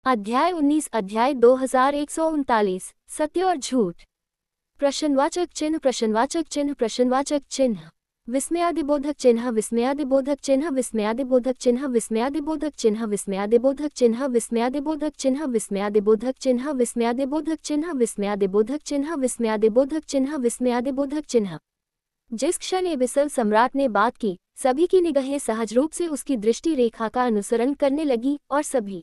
अध्याय 19 अध्याय 2139 सत्य और झूठ। प्रश्नवाचक चिन्ह प्रश्नवाचक चिन्ह प्रश्नवाचक चिन्ह विस्मयादिबोधक चिन्ह विस्मयादिबोधक चिन्ह विस्मयादिबोधक चिन्ह विस्मयादिबोधक चिन्ह विस्मयादिबोधक चिन्ह विस्मयादिबोधक चिन्ह विस्मयादिबोधक चिन्ह विस्मयादिबोधक चिन्ह विस्मयादिबोधक चिन्ह विस्मयादिबोधक चिन्ह विस्मयादिबोधक चिन्ह। जिस क्षण एबिसल सम्राट ने बात की, सभी की निगाहें सहज रूप से उसकी दृष्टि रेखा का अनुसरण करने लगी और सभी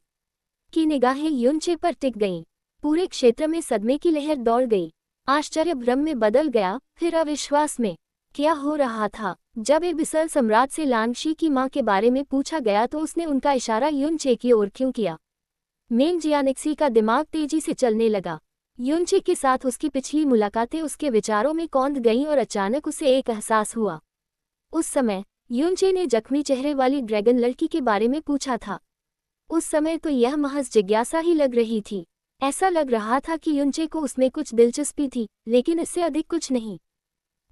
की निगाहें युनचे पर टिक गईं। पूरे क्षेत्र में सदमे की लहर दौड़ गई। आश्चर्य भ्रम में बदल गया, फिर अविश्वास में। क्या हो रहा था? जब एबिसल सम्राट से लांगशी की मां के बारे में पूछा गया तो उसने उनका इशारा युनचे की ओर क्यों किया? मेंग जियानिक्सी का दिमाग तेजी से चलने लगा। युनचे के साथ उसकी पिछली मुलाकातें उसके विचारों में कौंध गईं और अचानक उसे एक एहसास हुआ। उस समय युनचे ने जख्मी चेहरे वाली ड्रैगन लड़की के बारे में पूछा था। उस समय तो यह महज जिज्ञासा ही लग रही थी। ऐसा लग रहा था कि युनचे को उसमें कुछ दिलचस्पी थी, लेकिन इससे अधिक कुछ नहीं।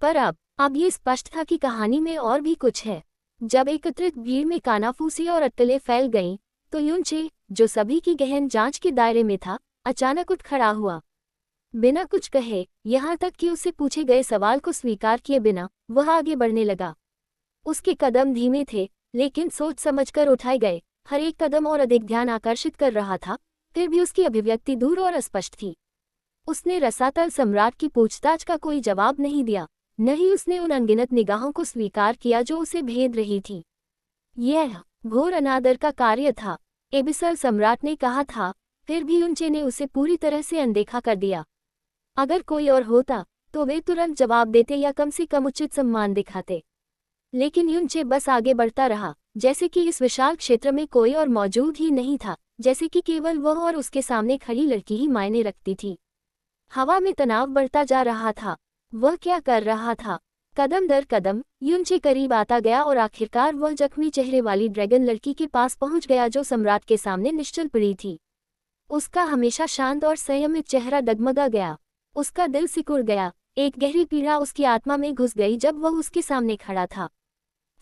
पर अब ये स्पष्ट था कि कहानी में और भी कुछ है। जब एकत्रित भीड़ में कानाफूसी और अटकलें फैल गईं, तो युनचे, जो सभी की गहन जांच के दायरे में था, अचानक उठ खड़ा हुआ। बिना कुछ कहे, यहाँ तक कि उससे पूछे गए सवाल को स्वीकार किए बिना, वह आगे बढ़ने लगा। उसके कदम धीमे थे, लेकिन सोच समझकर उठाए गए। हर एक कदम और अधिक ध्यान आकर्षित कर रहा था, फिर भी उसकी अभिव्यक्ति दूर और अस्पष्ट थी। उसने रसातल सम्राट की पूछताछ का कोई जवाब नहीं दिया, न ही उसने उन अनगिनत निगाहों को स्वीकार किया जो उसे भेद रही थी। यह घोर अनादर का कार्य था, एबिसल सम्राट ने कहा था, फिर भी युनचे ने उसे पूरी तरह से अनदेखा कर दिया। अगर कोई और होता तो वे तुरंत जवाब देते या कम से कम उचित सम्मान दिखाते, लेकिन युनचे बस आगे बढ़ता रहा, जैसे कि इस विशाल क्षेत्र में कोई और मौजूद ही नहीं था, जैसे कि केवल वह और उसके सामने खड़ी लड़की ही मायने रखती थी। हवा में तनाव बढ़ता जा रहा था। वह क्या कर रहा था? कदम दर कदम युनचे करीब आता गया और आखिरकार वह जख्मी चेहरे वाली ड्रैगन लड़की के पास पहुंच गया जो सम्राट के सामने निश्चल पड़ी थी। उसका हमेशा शांत और संयमित चेहरा डगमगा गया। उसका दिल सिकुड़ गया। एक गहरी पीड़ा उसकी आत्मा में घुस गई जब वह उसके सामने खड़ा था।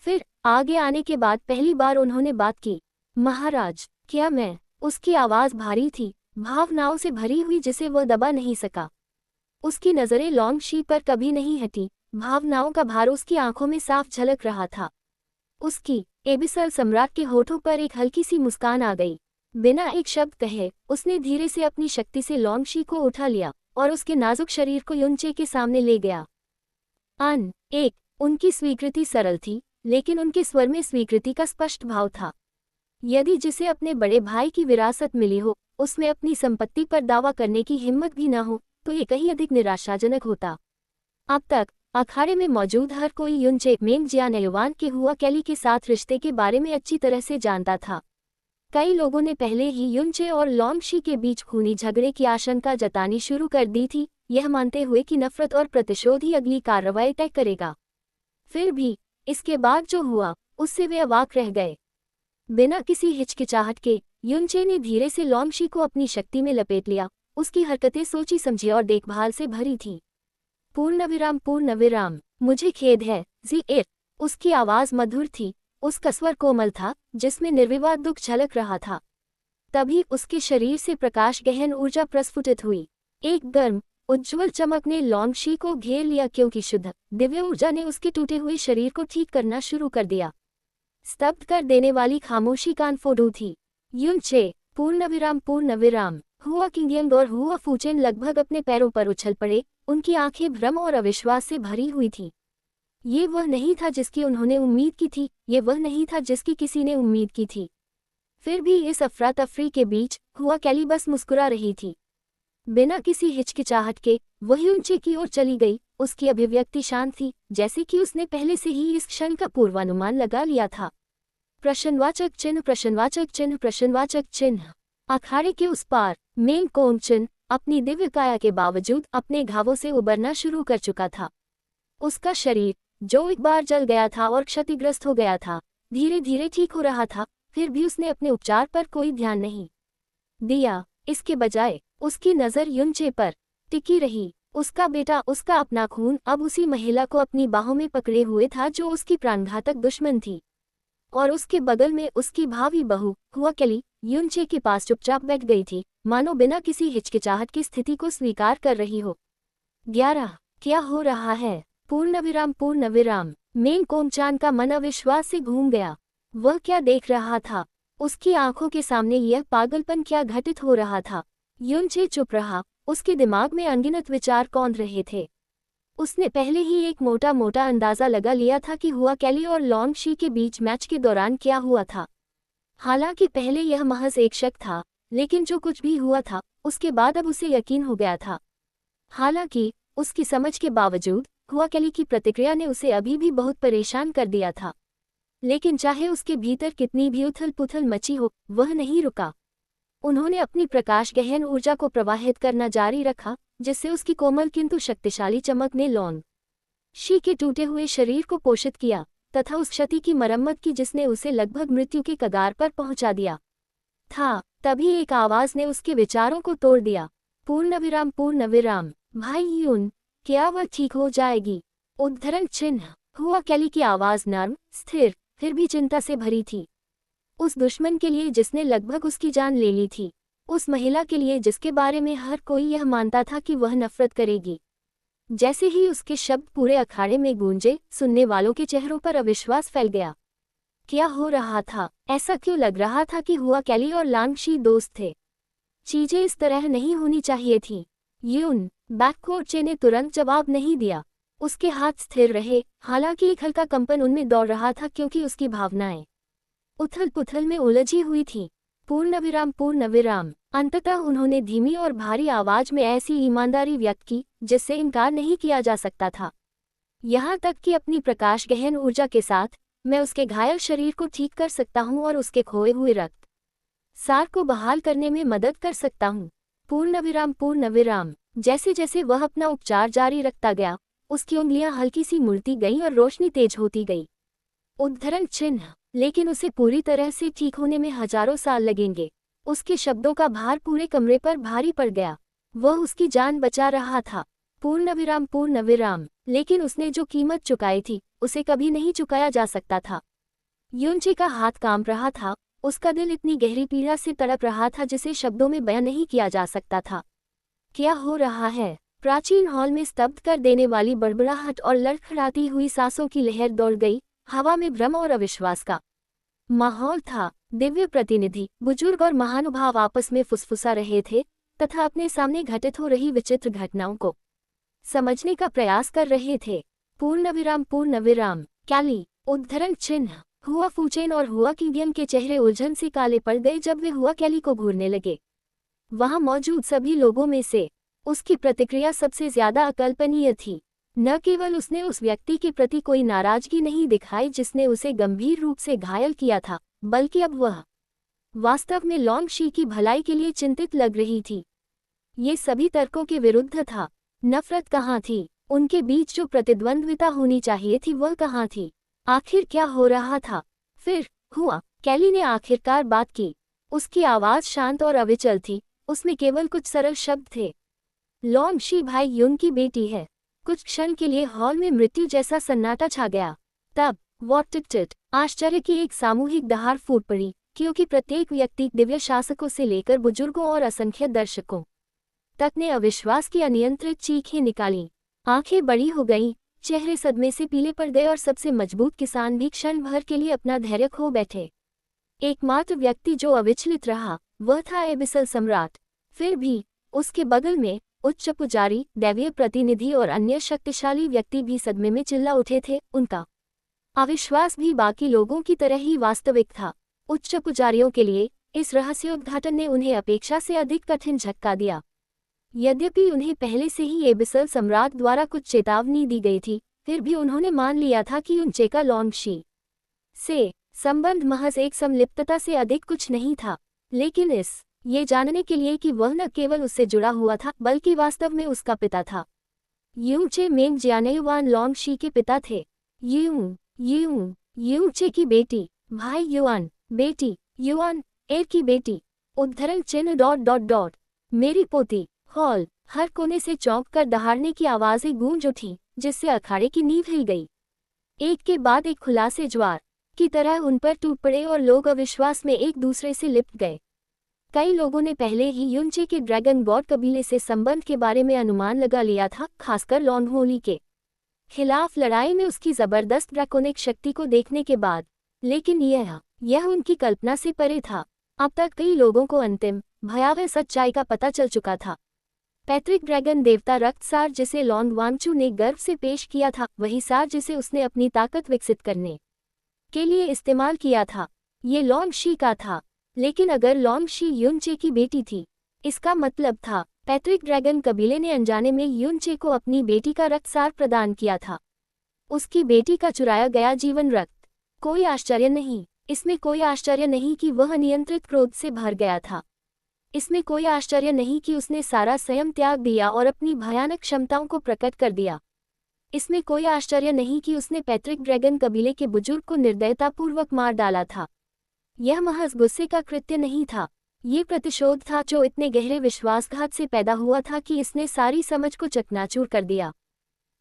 फिर आगे आने के बाद पहली बार उन्होंने बात की। महाराज, क्या मैं? उसकी आवाज़ भारी थी, भावनाओं से भरी हुई जिसे वह दबा नहीं सका। उसकी नज़रें लॉन्गशी पर कभी नहीं हटी, भावनाओं का भार उसकी आंखों में साफ झलक रहा था। उसकी एबिसल सम्राट के होठों पर एक हल्की सी मुस्कान आ गई। बिना एक शब्द कहे उसने धीरे से अपनी शक्ति से लॉन्गशी को उठा लिया और उसके नाजुक शरीर को युनचे के सामने ले गया। उनकी स्वीकृति सरल थी, लेकिन उनके स्वर में स्वीकृति का स्पष्ट भाव था। यदि जिसे अपने बड़े भाई की विरासत मिली हो, उसमें अपनी संपत्ति पर दावा करने की हिम्मत भी न हो, तो ये कहीं अधिक निराशाजनक होता। अब तक अखाड़े में मौजूद हर कोई युनचे मेंग जियानयुआन के हुआ कैली के साथ रिश्ते के बारे में अच्छी तरह से जानता था। कई लोगों ने पहले ही युनचे और लॉन्गशी के बीच खूनी झगड़े की आशंका जतानी शुरू कर दी थी, यह मानते हुए कि नफरत और प्रतिशोध ही अगली कार्रवाई तय करेगा। फिर भी इसके बाद जो हुआ, उससे वे अवाक रह गए। बिना किसी हिचकिचाहट के युनचे ने धीरे से लॉन्गशी को अपनी शक्ति में लपेट लिया। उसकी हरकतें सोची समझी और देखभाल से भरी थीं। पूर्ण विराम, मुझे खेद है, जी। उसकी आवाज़ मधुर थी, उसका स्वर कोमल था, जिसमें निर्विवाद दुख झलक रहा था। तभी उसके शरीर से प्रकाश गहन ऊर्जा प्रस्फुटित हुई। एक गर्म उज्ज्वल चमक ने लॉन्गशी को घेर लिया, क्योंकि शुद्ध दिव्य ऊर्जा ने उसके टूटे हुए शरीर को ठीक करना शुरू कर दिया। स्तब्ध कर देने वाली खामोशी कान फोड़ू थी। युनचे पूर्ण विराम। हुआ किंगयंग और हुआ फूचेन लगभग अपने पैरों पर उछल पड़े। उनकी आंखें भ्रम और अविश्वास से भरी हुई थीं। ये वह नहीं था जिसकी उन्होंने उम्मीद की थी, ये वह नहीं था जिसकी किसी ने उम्मीद की थी। फिर भी इस अफरा तफरी के बीच हुआ कैली बस मुस्कुरा रही थी। बिना किसी हिचकिचाहट के वह युनचे की ओर चली गई। उसकी अभिव्यक्ति शांत थी, जैसे कि उसने पहले से ही इस क्षण का पूर्वानुमान लगा लिया था। प्रश्नवाचक चिन्ह प्रश्नवाचक चिन्ह प्रश्नवाचक चिन्ह। अखाड़े के उस पार मेंग कोंगचन अपनी दिव्य काया के बावजूद अपने घावों से उबरना शुरू कर चुका था। उसका शरीर, जो एक बार जल गया था और क्षतिग्रस्त हो गया था, धीरे धीरे ठीक हो रहा था। फिर भी उसने अपने उपचार पर कोई ध्यान नहीं दिया। इसके बजाय उसकी नज़र युनचे पर टिकी रही। उसका बेटा, उसका अपना खून अब उसी महिला को अपनी बाहों में पकड़े हुए था जो उसकी प्राणघातक दुश्मन थी, और उसके बगल में उसकी भावी बहू हुआ कैली, युनचे के पास चुपचाप बैठ गई थी, मानो बिना किसी हिचकिचाहट की स्थिति को स्वीकार कर रही हो। 11 क्या हो रहा है? पूर्ण विराम। मेंग कोमचान का मन अविश्वास से घूम गया। वह क्या देख रहा था? उसकी आंखों के सामने यह पागलपन क्या घटित हो रहा था? युनचे चुप रहा, उसके दिमाग में अनगिनत विचार कौंध रहे थे। उसने पहले ही एक मोटा मोटा अंदाजा लगा लिया था कि हुआ कैली और लॉन्ग शी के बीच मैच के दौरान क्या हुआ था। हालांकि पहले यह महज एक शक था, लेकिन जो कुछ भी हुआ था उसके बाद अब उसे यकीन हो गया था। हालांकि उसकी समझ के बावजूद हुआ कैली की प्रतिक्रिया ने उसे अभी भी बहुत परेशान कर दिया था। लेकिन चाहे उसके भीतर कितनी भी उथल पुथल मची हो, वह नहीं रुका। उन्होंने अपनी प्रकाश गहन ऊर्जा को प्रवाहित करना जारी रखा, जिससे उसकी कोमल किंतु शक्तिशाली चमक ने लॉन्ग शी के टूटे हुए शरीर को पोषित किया तथा उस क्षति की मरम्मत की जिसने उसे लगभग मृत्यु के कगार पर पहुंचा दिया था। तभी एक आवाज ने उसके विचारों को तोड़ दिया। पूर्ण विराम। भाई यून, क्या वह ठीक हो जाएगी? उद्धरण चिन्ह। हुआ कैली की आवाज नर्म, स्थिर, फिर भी चिंता से भरी थी। उस दुश्मन के लिए जिसने लगभग उसकी जान ले ली थी, उस महिला के लिए जिसके बारे में हर कोई यह मानता था कि वह नफरत करेगी। जैसे ही उसके शब्द पूरे अखाड़े में गूंजे, सुनने वालों के चेहरों पर अविश्वास फैल गया। क्या हो रहा था? ऐसा क्यों लग रहा था कि हुआ कैली और लांग शी दोस्त थे? चीजें इस तरह नहीं होनी चाहिए थी। यून, बैककोर्चे ने तुरंत जवाब नहीं दिया। उसके हाथ स्थिर रहे, हालांकि एक हल्का कंपन उनमें दौड़ रहा था क्योंकि उसकी भावनाएं उथल पुथल में उलझी हुई थीं। पूर्ण विराम। अंततः उन्होंने धीमी और भारी आवाज में ऐसी ईमानदारी व्यक्त की जिससे इनकार नहीं किया जा सकता था। यहाँ तक कि अपनी प्रकाश गहन ऊर्जा के साथ मैं उसके घायल शरीर को ठीक कर सकता हूँ और उसके खोए हुए रक्त सार को बहाल करने में मदद कर सकता हूँ। पूर्ण विराम। जैसे जैसे वह अपना उपचार जारी रखता गया, उसकी उंगलियां हल्की सी मुड़ती गईं और रोशनी तेज होती गई। उद्धरण चिन्ह। लेकिन उसे पूरी तरह से ठीक होने में हजारों साल लगेंगे। उसके शब्दों का भार पूरे कमरे पर भारी पड़ गया। वह उसकी जान बचा रहा था। पूर्ण विराम। लेकिन उसने जो कीमत चुकाई थी, उसे कभी नहीं चुकाया जा सकता था। युनचे का हाथ कांप रहा था, उसका दिल इतनी गहरी पीड़ा से तड़प रहा था जिसे शब्दों में बयां नहीं किया जा सकता था। क्या हो रहा है? प्राचीन हॉल में स्तब्ध कर देने वाली बड़बड़ाहट और लड़खड़ाती हुई सांसों की लहर दौड़ गई। हवा में भ्रम और अविश्वास का माहौल था। दिव्य प्रतिनिधि, बुजुर्ग और महानुभाव आपस में फुसफुसा रहे थे तथा अपने सामने घटित हो रही विचित्र घटनाओं को समझने का प्रयास कर रहे थे। पूर्ण विराम। कैली। उद्धरण चिन्ह। हुआ फूचेन और हुआ किंगियन के चेहरे उलझन से काले पड़ गए जब वे हुआ कैली को घूरने लगे। वहां मौजूद सभी लोगों में से उसकी प्रतिक्रिया सबसे ज्यादा अकल्पनीय थी। न केवल उसने उस व्यक्ति के प्रति कोई नाराजगी नहीं दिखाई जिसने उसे गंभीर रूप से घायल किया था, बल्कि अब वह वास्तव में लॉन्ग शी की भलाई के लिए चिंतित लग रही थी। ये सभी तर्कों के विरुद्ध था। नफरत कहाँ थी? उनके बीच जो प्रतिद्वंद्विता होनी चाहिए थी वह कहाँ थी? आखिर क्या हो रहा था? फिर हुआ कैली ने आखिरकार बात की। उसकी आवाज शांत और अविचल थी, उसमें केवल कुछ सरल शब्द थे। लॉन्ग शी भाई यून की बेटी है। कुछ क्षण के लिए हॉल में मृत्यु जैसा सन्नाटा छा गया। तब वॉट आश्चर्य की एक सामूहिक दहाड़ फूट पड़ी, क्योंकि प्रत्येक व्यक्ति, दिव्य शासकों से लेकर बुजुर्गों और असंख्य दर्शकों तक ने अविश्वास की अनियंत्रित चीखें निकाली। आंखें बड़ी हो गईं, चेहरे सदमे से पीले पड़ गए और सबसे मजबूत किसान भी क्षण भर के लिए अपना धैर्य खो बैठे। एकमात्र व्यक्ति जो अविचलित रहा वह था एबिसल सम्राट। फिर भी उसके बगल में उच्च पुजारी, दैवीय प्रतिनिधि और अन्य शक्तिशाली व्यक्ति भी सदमे में चिल्ला उठे थे। उनका अविश्वास भी बाकी लोगों की तरह ही वास्तविक था। उच्च पुजारियों के लिए इस रहस्योद्घाटन ने उन्हें अपेक्षा से अधिक कठिन झटका दिया। यद्यपि उन्हें पहले से ही एबिसल सम्राट द्वारा कुछ चेतावनी दी गई थी, फिर भी उन्होंने मान लिया था कि युनचे का लॉन्ग शी से संबंध महज एक समलिप्तता से अधिक कुछ नहीं था। लेकिन ये जानने के लिए कि वह न केवल उससे जुड़ा हुआ था बल्कि वास्तव में उसका पिता था। युनचे मेंग जियानेयुआन लॉन्ग शी के पिता थे। युनचे की बेटी, भाई युआन, बेटी युआन, एर की बेटी। उद्धरण चिन्ह। मेरी पोती। हॉल हर कोने से चौंक कर दहाड़ने की आवाजें गूंज उठी, जिससे अखाड़े की नींव हिल गई। एक के बाद एक खुलासे ज्वार की तरह उन पर टूट पड़े और लोग अविश्वास में एक दूसरे से लिपट गए। कई लोगों ने पहले ही युनचे के ड्रैगन गॉड कबीले से संबंध के बारे में अनुमान लगा लिया था, खासकर लॉन्गहोली के खिलाफ लड़ाई में उसकी जबरदस्त ड्रैकोनिक शक्ति को देखने के बाद। लेकिन यह उनकी कल्पना से परे था। अब तक कई लोगों को अंतिम भयावह सच्चाई का पता चल चुका था। पैट्रिक ड्रैगन देवता रक्तसार जिसे लॉन्ग वांगचू ने गर्व से पेश किया था, वही सार जिसे उसने अपनी ताकत विकसित करने के लिए इस्तेमाल किया था, ये लॉन्ग शी का था। लेकिन अगर लॉन्ग शी युनचे की बेटी थी, इसका मतलब था पैट्रिक ड्रैगन कबीले ने अनजाने में युनचे को अपनी बेटी का रक्तसार प्रदान किया था, उसकी बेटी का चुराया गया जीवन रक्त। कोई आश्चर्य नहीं, इसमें कोई आश्चर्य नहीं कि वह अनियंत्रित क्रोध से भर गया था। इसमें कोई आश्चर्य नहीं कि उसने सारा संयम त्याग दिया और अपनी भयानक क्षमताओं को प्रकट कर दिया। इसमें कोई आश्चर्य नहीं कि उसने पैट्रिक ड्रैगन कबीले के बुजुर्ग को निर्दयतापूर्वक मार डाला था। यह महज गुस्से का कृत्य नहीं था, ये प्रतिशोध था जो इतने गहरे विश्वासघात से पैदा हुआ था कि इसने सारी समझ को चकनाचूर कर दिया।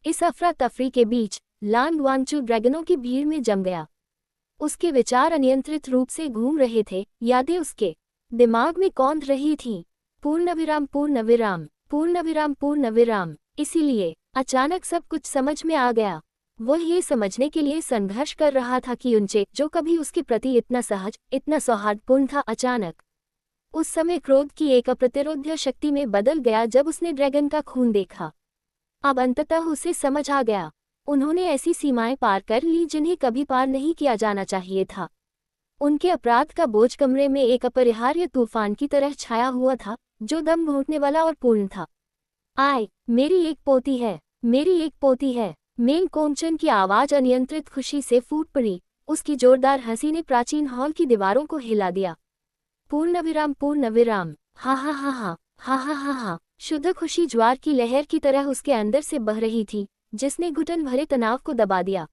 इस अफरा तफरी के बीच लॉन्ग वांगचू ड्रैगनों की भीड़ में जम गया। उसके विचार अनियंत्रित रूप से घूम रहे थे, यादें उसके दिमाग में कौंध रही थीं। पूर्णविराम पूर्णविराम पूर्णविराम पूर्णविराम। इसीलिए अचानक सब कुछ समझ में आ गया। वह ये समझने के लिए संघर्ष कर रहा था कि युनचे, जो कभी उसके प्रति इतना सहज, इतना सौहार्दपूर्ण था, अचानक उस समय क्रोध की एक अप्रतिरोध्य शक्ति में बदल गया जब उसने ड्रैगन का खून देखा। अब अंततः उसे समझ आ गया, उन्होंने ऐसी सीमाएं पार कर ली जिन्हें कभी पार नहीं किया जाना चाहिए था। उनके अपराध का बोझ कमरे में एक अपरिहार्य तूफान की तरह छाया हुआ था, जो दम घोंटने वाला और पूर्ण था। आय, मेरी एक पोती है, मेरी एक पोती है। मेंग कोमचन की आवाज अनियंत्रित खुशी से फूट पड़ी। उसकी जोरदार हंसी ने प्राचीन हॉल की दीवारों को हिला दिया। पूर्णविराम पूर्णविराम, हा हा हा हा हा हा हा हा। शुद्ध खुशी ज्वार की लहर की तरह उसके अंदर से बह रही थी, जिसने घुटन भरे तनाव को दबा दिया।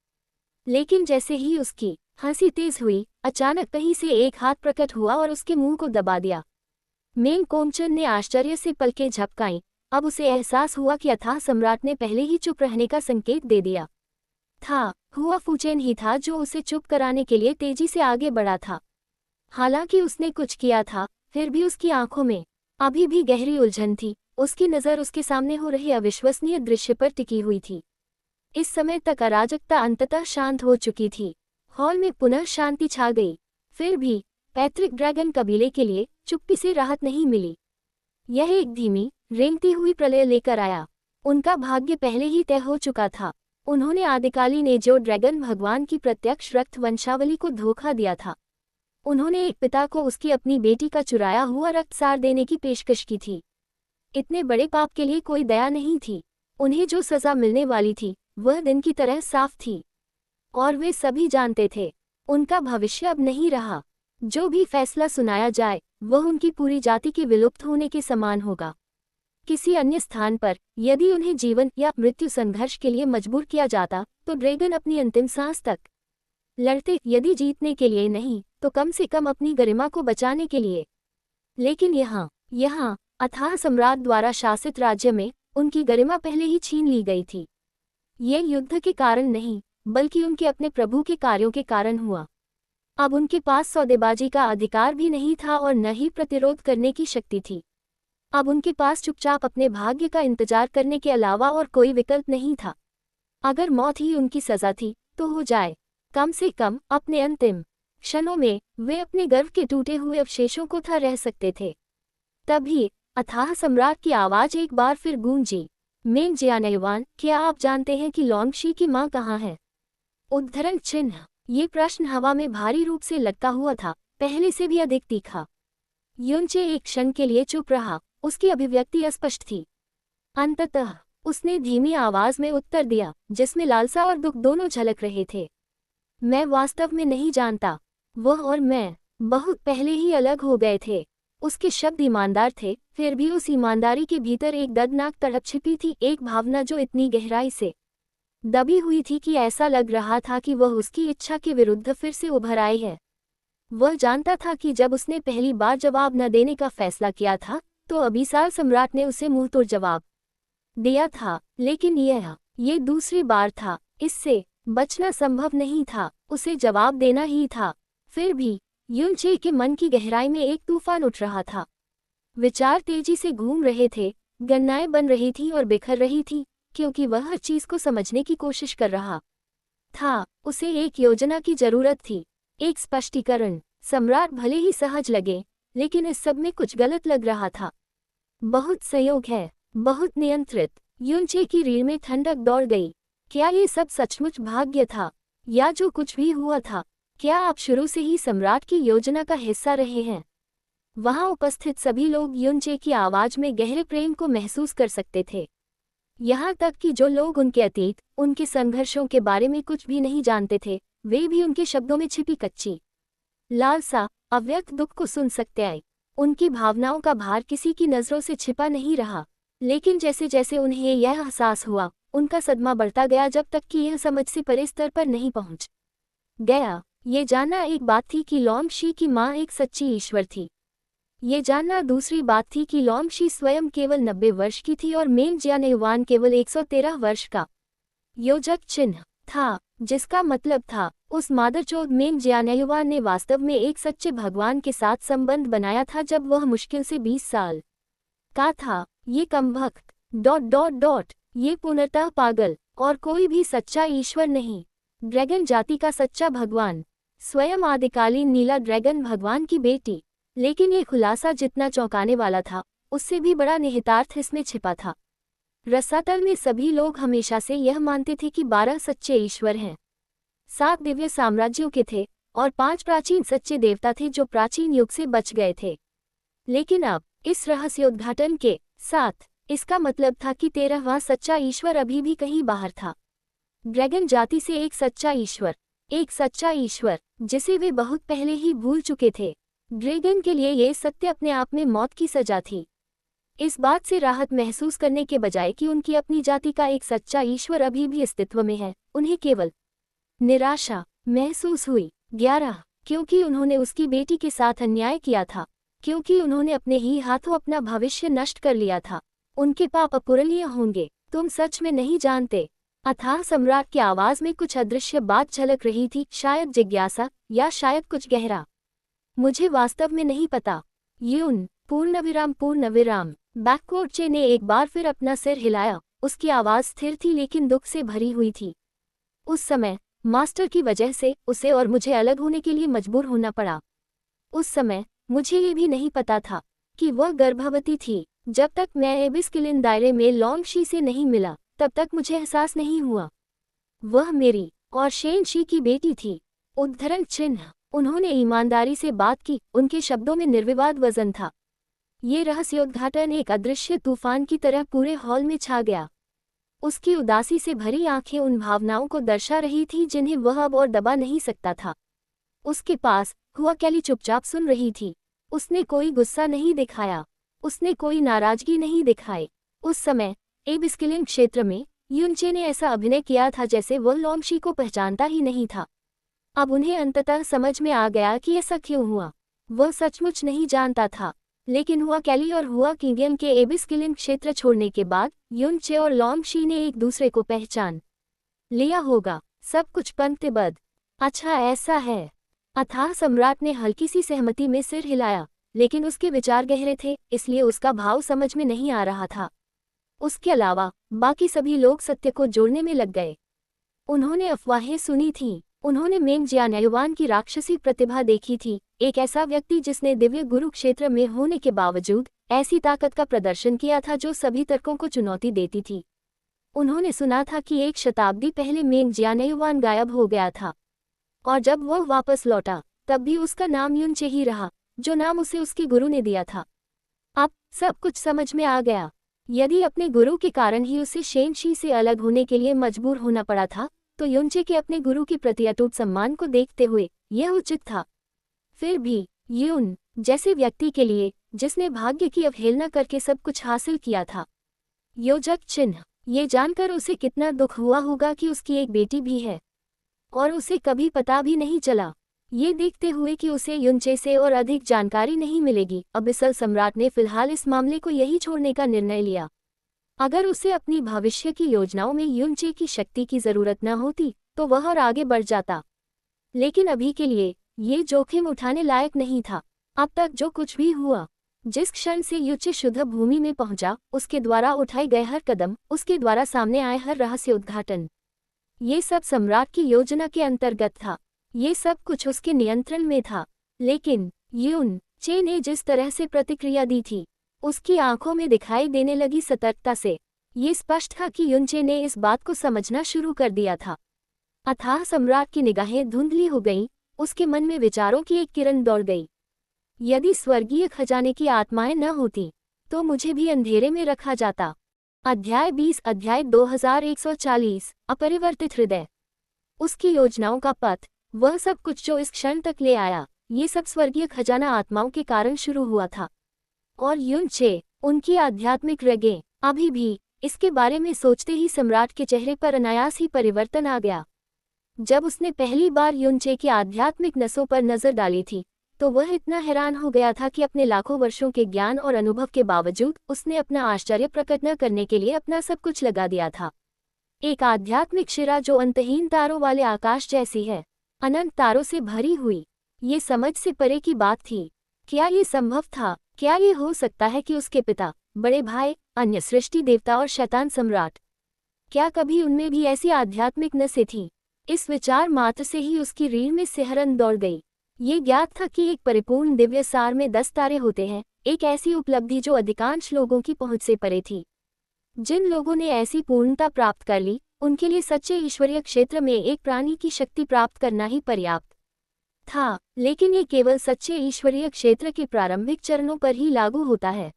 लेकिन जैसे ही उसकी हंसी तेज हुई, अचानक कहीं से एक हाथ प्रकट हुआ और उसके मुंह को दबा दिया। मेंग कोमचन ने आश्चर्य से पलकें झपकाईं। अब उसे एहसास हुआ कि अथाह सम्राट ने पहले ही चुप रहने का संकेत दे दिया था। हुआ फूचेन ही था जो उसे चुप कराने के लिए तेजी से आगे बढ़ा था। हालांकि उसने कुछ किया था, फिर भी उसकी आंखों में अभी भी गहरी उलझन थी। उसकी नज़र उसके सामने हो रहे अविश्वसनीय दृश्य पर टिकी हुई थी। इस समय तक अराजकता अंततः शांत हो चुकी थी। हॉल में पुनः शांति छा गई। फिर भी पैट्रिक ड्रैगन कबीले के लिए चुप्पी से राहत नहीं मिली। यह एक धीमी, रेंगती हुई प्रलय लेकर आया। उनका भाग्य पहले ही तय हो चुका था। उन्होंने आदिकालीन एजो ड्रैगन भगवान की प्रत्यक्ष रक्त वंशावली को धोखा दिया था। उन्होंने एक पिता को उसकी अपनी बेटी का चुराया हुआ रक्तसार देने की पेशकश की थी। इतने बड़े पाप के लिए कोई दया नहीं थी। उन्हें जो सजा मिलने वाली थी, वह दिन की तरह साफ थी। और वे सभी जानते थे, उनका भविष्य अब नहीं रहा। जो भी फैसला सुनाया जाए, वह उनकी पूरी जाति के विलुप्त होने के समान होगा। किसी अन्य स्थान पर यदि उन्हें जीवन या मृत्यु संघर्ष के लिए मजबूर किया जाता, तो ड्रैगन अपनी अंतिम सांस तक लड़ते, यदि जीतने के लिए नहीं तो कम से कम अपनी गरिमा को बचाने के लिए। लेकिन यहाँ अथाह सम्राट द्वारा शासित राज्य में उनकी गरिमा पहले ही छीन ली गई थी। ये युद्ध के कारण नहीं, बल्कि उनके अपने प्रभु के कार्यों के कारण हुआ। अब उनके पास सौदेबाजी का अधिकार भी नहीं था और न ही प्रतिरोध करने की शक्ति थी। अब उनके पास चुपचाप अपने भाग्य का इंतजार करने के अलावा और कोई विकल्प नहीं था। अगर मौत ही उनकी सजा थी, तो हो जाए। कम से कम अपने अंतिम क्षणों में वे अपने गर्व के टूटे हुए अवशेषों को था रह सकते थे। तभी अथाह सम्राट की आवाज एक बार फिर गूंजी। मेंग जियानयुआन, क्या आप जानते हैं कि लॉन्गशी की माँ कहाँ है? उद्धरण चिन्ह। ये प्रश्न हवा में भारी रूप से लटका हुआ था, पहले से भी अधिक तीखा। युनचे एक क्षण के लिए चुप रहा। उसकी अभिव्यक्ति अस्पष्ट थी। अंततः उसने धीमी आवाज में उत्तर दिया, जिसमें लालसा और दुख दोनों झलक रहे थे। मैं वास्तव में नहीं जानता। वह और मैं बहुत पहले ही अलग हो गए थे। उसके शब्द ईमानदार थे, फिर भी उस ईमानदारी के भीतर एक दर्दनाक तड़प छिपी थी, एक भावना जो इतनी गहराई से दबी हुई थी कि ऐसा लग रहा था कि वह उसकी इच्छा के विरुद्ध फिर से उभर आई है। वह जानता था कि जब उसने पहली बार जवाब न देने का फैसला किया था, तो अभिसार सम्राट ने उसे मुंहतोड़ जवाब दिया था। लेकिन ये दूसरी बार था। इससे बचना संभव नहीं था, उसे जवाब देना ही था। फिर भी युनचे के मन की गहराई में एक तूफान उठ रहा था। विचार तेजी से घूम रहे थे, गणनाएं बन रही थी और बिखर रही थी, क्योंकि वह हर चीज को समझने की कोशिश कर रहा था। उसे एक योजना की जरूरत थी, एक स्पष्टीकरण। सम्राट भले ही सहज लगे, लेकिन इस सब में कुछ गलत लग रहा था। बहुत संयोग है, बहुत नियंत्रित। युनचे की रीढ़ में ठंडक दौड़ गई। क्या ये सब सचमुच भाग्य था, या जो कुछ भी हुआ था, क्या आप शुरू से ही सम्राट की योजना का हिस्सा रहे हैं? वहां उपस्थित सभी लोग युनचे की आवाज में गहरे प्रेम को महसूस कर सकते थे। यहाँ तक कि जो लोग उनके अतीत, उनके संघर्षों के बारे में कुछ भी नहीं जानते थे, वे भी उनके शब्दों में छिपी कच्ची लालसा, अव्यक्त दुख को सुन सकते आए। उनकी भावनाओं का भार किसी की नजरों से छिपा नहीं रहा, लेकिन जैसे जैसे उन्हें यह एहसास हुआ, उनका सदमा बढ़ता गया, जब तक कि यह समझ से परे स्तर पर नहीं पहुंच गया। ये जानना एक बात थी कि लॉन्गशी की माँ एक सच्ची ईश्वर थी। ये जानना दूसरी बात थी कि लॉन्गशी स्वयं केवल 90 वर्ष की थी और मेंग जियानयुआन केवल 113 वर्ष का योजक चिन्ह था, जिसका मतलब था उस मादरचोद मेंग जियानयुआन ने वास्तव में एक सच्चे भगवान के साथ संबंध बनाया था जब वह मुश्किल से 20 साल का था। ये कमबख्त ... ये पूर्णतः पागल और कोई भी सच्चा ईश्वर नहीं। ड्रैगन जाति का सच्चा भगवान, स्वयं आदिकालीन नीला ड्रैगन भगवान की बेटी। लेकिन ये खुलासा जितना चौंकाने वाला था, उससे भी बड़ा निहितार्थ इसमें छिपा था। रसातल में सभी लोग हमेशा से यह मानते थे कि 12 सच्चे ईश्वर हैं। 7 दिव्य साम्राज्यों के थे और 5 प्राचीन सच्चे देवता थे जो प्राचीन युग से बच गए थे। लेकिन अब इस रहस्योद्घाटन के साथ इसका मतलब था कि 13वां सच्चा ईश्वर अभी भी कहीं बाहर था। ड्रैगन जाति से एक सच्चा ईश्वर जिसे वे बहुत पहले ही भूल चुके थे। ड्रैगन के लिए ये सत्य अपने आप में मौत की सजा थी। इस बात से राहत महसूस करने के बजाय कि उनकी अपनी जाति का एक सच्चा ईश्वर अभी भी अस्तित्व में है, उन्हें केवल निराशा महसूस हुई। 11 क्योंकि उन्होंने उसकी बेटी के साथ अन्याय किया था, क्योंकि उन्होंने अपने ही हाथों अपना भविष्य नष्ट कर लिया था। उनके पाप अपूरणीय होंगे, तुम सच में नहीं जानते। अथाह सम्राट की आवाज में कुछ अदृश्य बात झलक रही थी, शायद जिज्ञासा या शायद कुछ गहरा। मुझे वास्तव में नहीं पता। यून पूर्ण विराम। बैककोर्चे ने एक बार फिर अपना सिर हिलाया। उसकी आवाज स्थिर थी लेकिन दुख से भरी हुई थी। उस समय मास्टर की वजह से उसे और मुझे अलग होने के लिए मजबूर होना पड़ा। उस समय मुझे ये भी नहीं पता था कि वह गर्भवती थी। जब तक मैं एबिस्किलिन दायरे में लॉन्गशी से नहीं मिला, तब तक मुझे एहसास नहीं हुआ। वह मेरी और शेनशी की बेटी थी। उद्धरण चिन्ह। उन्होंने ईमानदारी से बात की, उनके शब्दों में निर्विवाद वजन था। ये रहस्योद्घाटन एक अदृश्य तूफान की तरह पूरे हॉल में छा गया। उसकी उदासी से भरी आंखें उन भावनाओं को दर्शा रही थी जिन्हें वह अब और दबा नहीं सकता था। उसके पास हुआ कैली चुपचाप सुन रही थी। उसने कोई गुस्सा नहीं दिखाया, उसने कोई नाराजगी नहीं दिखाई। उस समय एबिस्किलिन क्षेत्र में युनचे ने ऐसा अभिनय किया था जैसे वह लॉन्गशी को पहचानता ही नहीं था। अब उन्हें अंततः समझ में आ गया कि ऐसा क्यों हुआ। वह सचमुच नहीं जानता था, लेकिन हुआ कैली और हुआ किंगियन के एबिस्किलिन क्षेत्र छोड़ने के बाद युनचे और लॉन्गशी ने एक दूसरे को पहचान लिया होगा। सब कुछ पंक्तिबद्ध। अच्छा ऐसा है। अथाह सम्राट ने हल्की सी सहमति में सिर हिलाया, लेकिन उसके विचार गहरे थे, इसलिए उसका भाव समझ में नहीं आ रहा था। उसके अलावा बाकी सभी लोग सत्य को जोड़ने में लग गए। उन्होंने अफवाहें सुनी थीं, उन्होंने मेंग जियानयुआन की राक्षसी प्रतिभा देखी थी, एक ऐसा व्यक्ति जिसने दिव्य गुरु क्षेत्र में होने के बावजूद ऐसी ताकत का प्रदर्शन किया था जो सभी तर्कों को चुनौती देती थी। उन्होंने सुना था कि 1 शताब्दी पहले मेंग जियानयुआन गायब हो गया था, और जब वह वापस लौटा तब भी उसका नाम युनचे ही रहा, जो नाम उसे उसके गुरु ने दिया था। अब सब कुछ समझ में आ गया। यदि अपने गुरु के कारण ही उसे शेनशी से अलग होने के लिए मजबूर होना पड़ा था, तो युनचे के अपने गुरु के प्रति अटूट सम्मान को देखते हुए यह उचित था। फिर भी यून जैसे व्यक्ति के लिए, जिसने भाग्य की अवहेलना करके सब कुछ हासिल किया था। योजक चिन्ह। ये जानकर उसे कितना दुख हुआ होगा कि उसकी एक बेटी भी है और उसे कभी पता भी नहीं चला। ये देखते हुए कि उसे युनचे से और अधिक जानकारी नहीं मिलेगी, अबिसल सम्राट ने फिलहाल इस मामले को यही छोड़ने का निर्णय लिया। अगर उसे अपनी भविष्य की योजनाओं में युनचे की शक्ति की जरूरत न होती तो वह और आगे बढ़ जाता, लेकिन अभी के लिए ये जोखिम उठाने लायक नहीं था। अब तक जो कुछ भी हुआ, जिस क्षण से युचे शुद्ध भूमि में पहुंचा, उसके द्वारा उठाए गए हर कदम, उसके द्वारा सामने आए हर रहस्य उद्घाटन, ये सब सम्राट की योजना के अंतर्गत था। ये सब कुछ उसके नियंत्रण में था। लेकिन यून चे ने जिस तरह से प्रतिक्रिया दी थी, उसकी आंखों में दिखाई देने लगी सतर्कता से ये स्पष्ट था कि युन चे ने इस बात को समझना शुरू कर दिया था। अथाह सम्राट की निगाहें धुंधली हो गईं, उसके मन में विचारों की एक किरण दौड़ गई। यदि स्वर्गीय खजाने की आत्माएं न होती तो मुझे भी अंधेरे में रखा जाता। अध्याय 20 अध्याय 2140 अपरिवर्तित हृदय। उसकी योजनाओं का पथ, वह सब कुछ जो इस क्षण तक ले आया, ये सब स्वर्गीय खजाना आत्माओं के कारण शुरू हुआ था। और युन चे, उनकी आध्यात्मिक रगें, अभी भी इसके बारे में सोचते ही सम्राट के चेहरे पर अनायास ही परिवर्तन आ गया। जब उसने पहली बार युन चे की आध्यात्मिक नसों पर नजर डाली थी, तो वह इतना हैरान हो गया था कि अपने लाखों वर्षों के ज्ञान और अनुभव के बावजूद उसने अपना आश्चर्य प्रकट न करने के लिए अपना सब कुछ लगा दिया था। एक आध्यात्मिक शिरा जो अंतहीन तारों वाले आकाश जैसी है, अनंत तारों से भरी हुई, ये समझ से परे की बात थी। क्या ये संभव था? क्या ये हो सकता है कि उसके पिता, बड़े भाई, अन्य सृष्टि देवता और शैतान सम्राट, क्या कभी उनमें भी ऐसी आध्यात्मिक नसें थीं? इस विचार मात्र से ही उसकी रीढ़ में सिहरन दौड़ गई। ये ज्ञात था कि एक परिपूर्ण दिव्य सार में 10 तारे होते हैं, एक ऐसी उपलब्धि जो अधिकांश लोगों की पहुंच से परे थी। जिन लोगों ने ऐसी पूर्णता प्राप्त कर ली, उनके लिए सच्चे ईश्वरीय क्षेत्र में एक प्राणी की शक्ति प्राप्त करना ही पर्याप्त था। लेकिन ये केवल सच्चे ईश्वरीय क्षेत्र के प्रारंभिक चरणों पर ही लागू होता है।